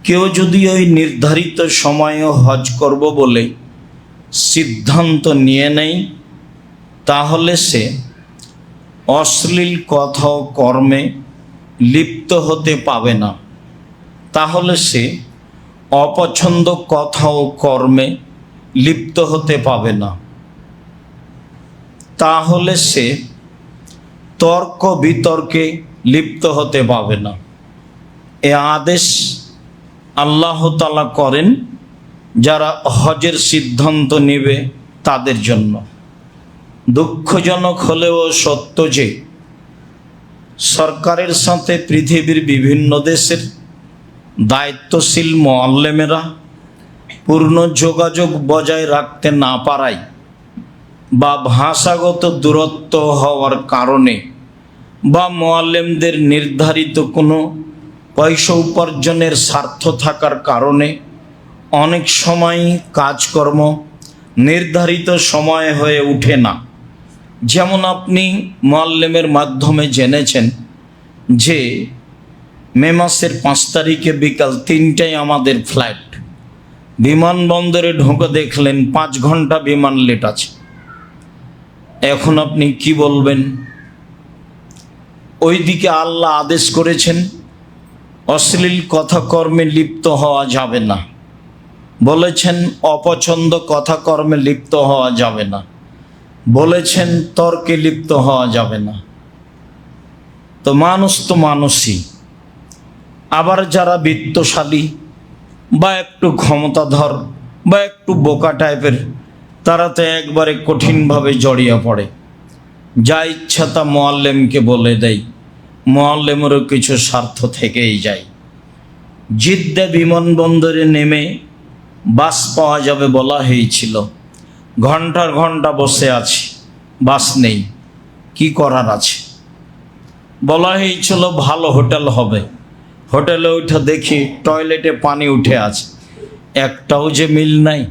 কেউ যদি ওই নির্ধারিত সময়ে হজ করব বলে সিদ্ধান্ত নিয়ে নেয়, তাহলে সে অশ্লীল কথা ও কর্মে লিপ্ত হতে পাবে না। তাহলে সে অপছন্দ কথা ও কর্মে লিপ্ত হতে পাবে না। তাহলে সে তর্ক বিতর্কে লিপ্ত হতে পাবে না। এ আদেশ আল্লাহ তাআলা করেন যারা হজের সিদ্ধান্ত নেবে তাদের জন্য। দুঃখজনক হলেও সত্য যে সরকারের সাথে পৃথিবীর বিভিন্ন দেশের দায়িত্বশীল মুআল্লিমেরা পূর্ণ যোগাযোগ বজায় রাখতে না পারায় বা ভাষাগত দূরত্ব হওয়ার কারণে বা মুআল্লিমদের নির্ধারিত কোনো পয়সা উপার্জনের স্বার্থ থাকার কারণে অনেক সময় কাজকর্ম নির্ধারিত সময় হয়ে ওঠে না। যেমন আপনি মুআল্লিমের মাধ্যমে জেনেছেন যে মে মাসের 5 তারিখে বিকাল 3টায় আমাদের ফ্লাইট। বিমানবন্দরে ঢুকে দেখলেন 5 ঘন্টা বিমান লেট আছে। এখন আপনি কি বলবেন? ওইদিকে আল্লাহ আদেশ করেছেন অশ্লীল কথা কর্মে লিপ্ত হওয়া যাবে না, বলেছেন অপছন্দ কথা কর্মে লিপ্ত হওয়া যাবে না, বলেছেন তর্কে লিপ্ত হওয়া যাবে না। তো মানুষই। আবার যারা বিত্তশালী বা একটু ক্ষমতাধর বা একটু বোকা টাইপের, তারা তো একবারে কঠিনভাবে জড়িয়ে পড়ে, যা ইচ্ছা তা মুআল্লিমকে বলে দেয়। মুআল্লিমেরও কিছু স্বার্থ থেকেই যায়। জিদ্দা বিমানবন্দরে নেমে বাস পাওয়া যাবে বলা হয়েছিল, ঘন্টার ঘন্টা বসে আছি, বাস নেই, কি করার আছে? বলা হয়েছিল ভালো হোটেল হবে, হোটেলে উঠে দেখি টয়লেটে পানি উঠে আছে, একটাও যে মিল নাই।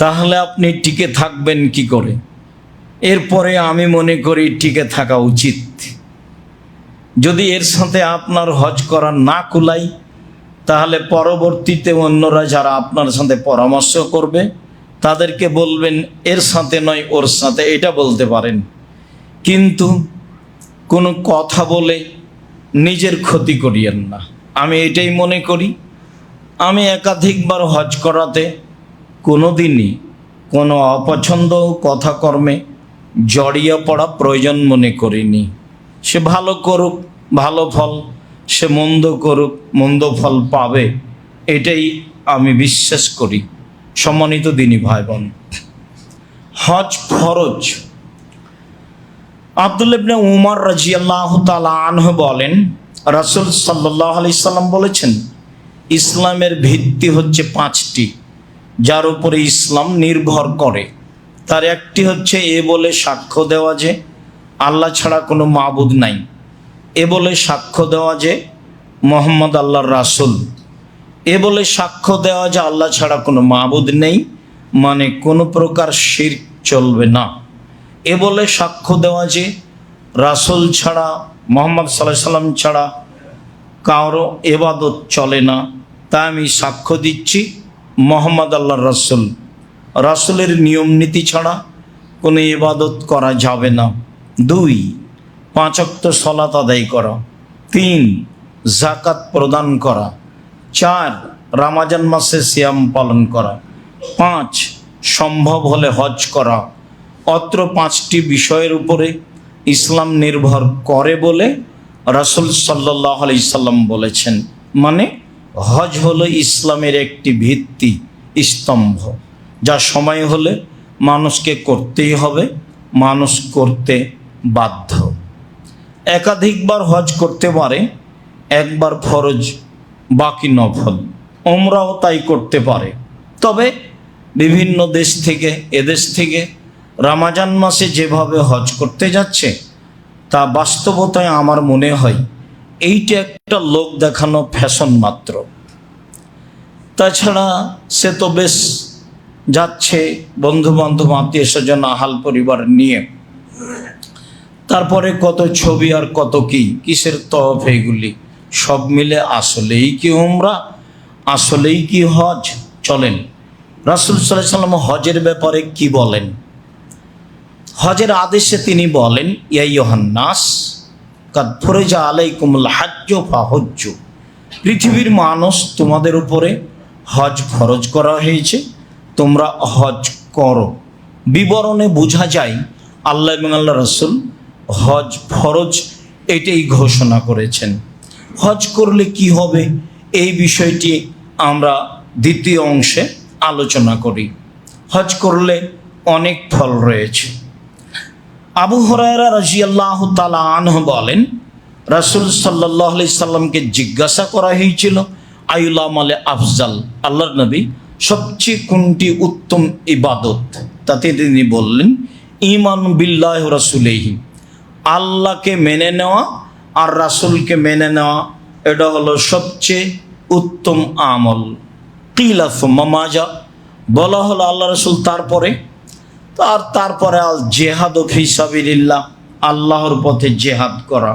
তাহলে আপনি টিকে থাকবেন কি করে? এরপরে আমি মনে করি টিকে থাকা উচিত। যদি এর সাথে আপনার হজ করা না কুলাই, তাহলে পরবর্তীতে অন্যরা যারা আপনার সাথে পরামর্শ করবে তাদেরকে বলবেন এর সাথে নয় ওর সাথে, এটা বলতে পারেন। কিন্তু কোনো কথা বলে নিজের ক্ষতি করিয়েন না। আমি এটাই মনে করি। আমি একাধিকবার হজ করাতে কোনো দিনই কোনো অপছন্দ কথা কর্মে জড়িয়ে পড়া প্রয়োজন মনে করিনি। সে ভালো করুক, ভালো ফল, সে মন্দ করুক, মন্দ ফল পাবে, এটাই আমি বিশ্বাস করি। সম্মানিত দিনী ভাই বোন, হজ ফরজ। আব্দুল্লাহ ইবনে উমর রাদিয়াল্লাহু তাআলা আনহু বলেন, রাসূল সাল্লাল্লাহু আলাইহি সাল্লাম বলেছেন, ইসলামের ভিত্তি হচ্ছে 5টি, যার উপরে ইসলাম নির্ভর করে। তার একটি হচ্ছে এ বলে সাক্ষ্য দেওয়া যে আল্লাহ ছাড়া কোনো মাবুদ নাই, এ বলে সাক্ষ্য দেওয়া যে মুহাম্মদ আল্লাহর রাসূল, এ বলে সাক্ষ্য দেওয়া যে আল্লাহ ছাড়া কোনো মাবুদ নেই, মানে কোনো প্রকার শিরক চলবে না। এ বলে সাক্ষ্য দেওয়া যে রাসূল ছাড়া, মুহাম্মদ সাল্লাল্লাহু আলাইহি সাল্লাম ছাড়া কারো ইবাদত চলে না। তাই আমি সাক্ষ্য দিচ্ছি মুহাম্মদ আল্লাহর রাসূল, রাসূলের নিয়ম নীতি ছাড়া কোনো ইবাদত করা যাবে না। 2, 5 ওয়াক্ত সালাত আদায় করা। 3, যাকাত প্রদান করা। 4, রমজান মাসে সিয়াম পালন করা। 5, সম্ভব হলে হজ করা। অত্র 5টি বিষয়ের উপরে ইসলাম নির্ভর করে বলে রাসূল সাল্লাল্লাহু আলাইহি সাল্লাম বলেছেন। মানে হজ হলো ইসলামের একটি ভিত্তি, স্তম্ভ, যা সময় হলে মানুষকে করতেই হবে, মানুষ করতে বাধ্য। একাধিকবার হজ করতে পারে, একবার ফরজ বাকি নফল। উমরাও তাই করতে পারে। তবে বিভিন্ন দেশ থেকে, এদেশ থেকে রমজান মাসে যেভাবে হজ করতে যাচ্ছে, তা বাস্তবতায় আমার মনে হয় এইটা একটা লোক দেখানো ফ্যাশন মাত্র। তাছাড়া সে তো বেশ যাচ্ছে বন্ধু বান্ধব, আত্মীয় স্বজন, আহাল পরিবার নিয়ে, তারপরে কত ছবি আর কত কি, কিসের তওয়াফ, এগুলি সব মিলে আসলেই কি উমরা, আসলেই কি হজ? চলেন রাসূল সাল্লাল্লাহু আলাইহি সাল্লাম হজের ব্যাপারে কি বলেন। হজের আদেশে তিনি বলেন, ইয়া আইয়ুহান নাস কাদ ফুরিজা আলাইকুমুল হাজ্জু ফাহুজ্জু, পৃথিবীর মানুষ তোমাদের উপরে হজ ফরজ করা হয়েছে, তোমরা হজ করো। বিবরণে বোঝা যায় আল্লাহ এবং আল্লাহ রাসূল হজ ফরজ এটাই ঘোষণা করেছেন। হজ করলে কি হবে এই বিষয়টি আমরা দ্বিতীয় অংশে আলোচনা করি। হজ করলে অনেক ফল রয়েছে। আবু হুরায়রা রাদিয়াল্লাহু তাআলা আনহু বলেন, রাসূল সাল্লাল্লাহু আলাইহি সাল্লামকে জিজ্ঞাসা করা হয়েছিল, আইয়ুল আমালে আফজাল, আল্লাহর নবী সবচেয়ে কোনটি উত্তম ইবাদত? তাতে তিনি বললেন, ঈমান বিল্লাহি ওয়া রাসূলিহি, আল্লাহকে মেনে নেওয়া আর রাসূলকে মেনে নেওয়া, এটা হলো সবচেয়ে উত্তম আমল। কিলা সুম্মা মাজা, বলা হলো আল্লাহ রাসূল তারপরে? তারপরে আল জেহাদ ফি সাবিলিল্লাহ, আল্লাহর পথে জেহাদ করা।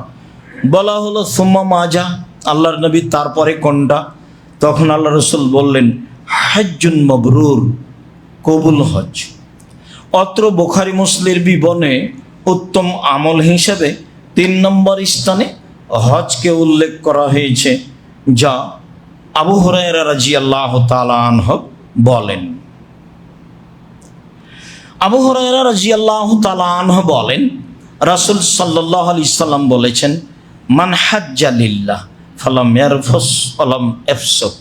বলা হলো সুম্মা মাজা, আল্লাহর নবী তারপরে কোনটা? তখন আল্লাহ রাসূল বললেন, হজ্জুন মাবরুর, কবুল হজ। অত্র বুখারী মুসলিমের বিবরণে উত্তম আমল হিসেবে 3 নম্বর স্থানে হজকে উল্লেখ করা হয়েছে, যা আবু হুরায়রা রাদিয়াল্লাহু তাআলা আনহু বলেন। আবু হুরায়রা রাদিয়াল্লাহু তাআলা আনহু বলেন, রাসূল সাল্লাল্লাহু আলাইহি সাল্লাম বলেছেন, মান হাজ্জা লিল্লাহ ফালাম ইয়ারফুস ওয়ালাম ইয়াফসুক,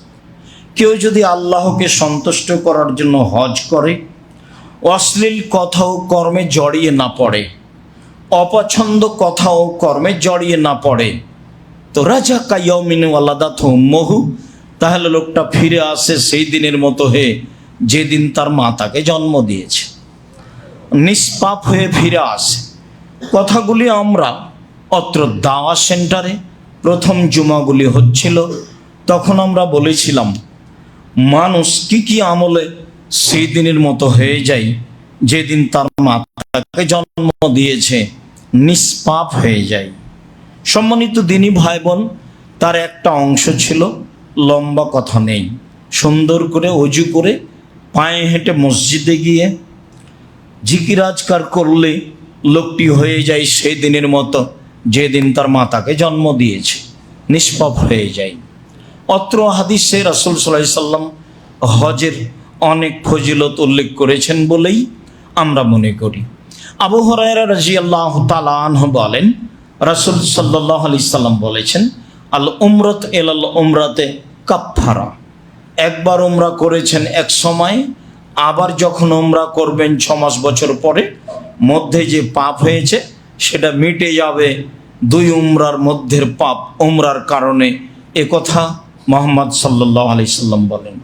কেউ যদি আল্লাহকে সন্তুষ্ট করার জন্য হজ করে, অশ্লীল কথা ও কর্মে জড়িয়ে না পড়ে, অপছন্দ কথা ও কর্মে জড়িয়ে না পড়ে, তো রাজা কাইয়মিন ওয়ালাদাত উম্মুহু, তাহলে লোকটা ফিরে আসে সেই দিনের মতো হয়ে যেদিন তার মা তাকে জন্ম দিয়েছে, নিষ্পাপ হয়ে ফিরে আসে। কথাগুলি আমরা অত্র দাওয়া সেন্টারে প্রথম জুমাগুলি হচ্ছিল তখন আমরা বলেছিলাম, মানুষ কি কি আমলে সেই দিনের মতো হয়ে যায় যেদিন তার মা তাকে জন্ম দিয়েছে, নিষ্পাপ হয়ে যায়। সম্মানিত দিনী ভাই বোন, তার একটা অংশ ছিল, লম্বা কথা নেই, সুন্দর করে অজু করে পায়ে হেঁটে মসজিদে গিয়ে জিকির আজকার করলে লোকটি হয়ে যায় সেই দিনের মতো যেদিন তার মা তাকে জন্ম দিয়েছে, নিষ্পাপ হয়ে যায়। অত্র হাদিসে রাসূল সাল্লাল্লাহু আলাইহি সাল্লাম হজের অনেক ফজিলত উল্লেখ করেছেন বলেই আমরা মনে করি। আবু হুরায়রা রাদিয়াল্লাহু তাআলা আনহু বলেন, রাসূল সাল্লাল্লাহু আলাইহি সাল্লাম বলেছেন, আল উমরাত ইলাল উমরাতে কাফফারা, একবার উমরা করেছেন এক সময়, আবার যখন উমরা করবেন 6 মাস বছর পরে, মধ্যে যে পাপ হয়েছে সেটা মিটে যাবে 2 উমরার মধ্যের পাপ উমরার কারণে, এ কথা মুহাম্মদ সাল্লাল্লাহু আলাইহি সাল্লাম বলেন।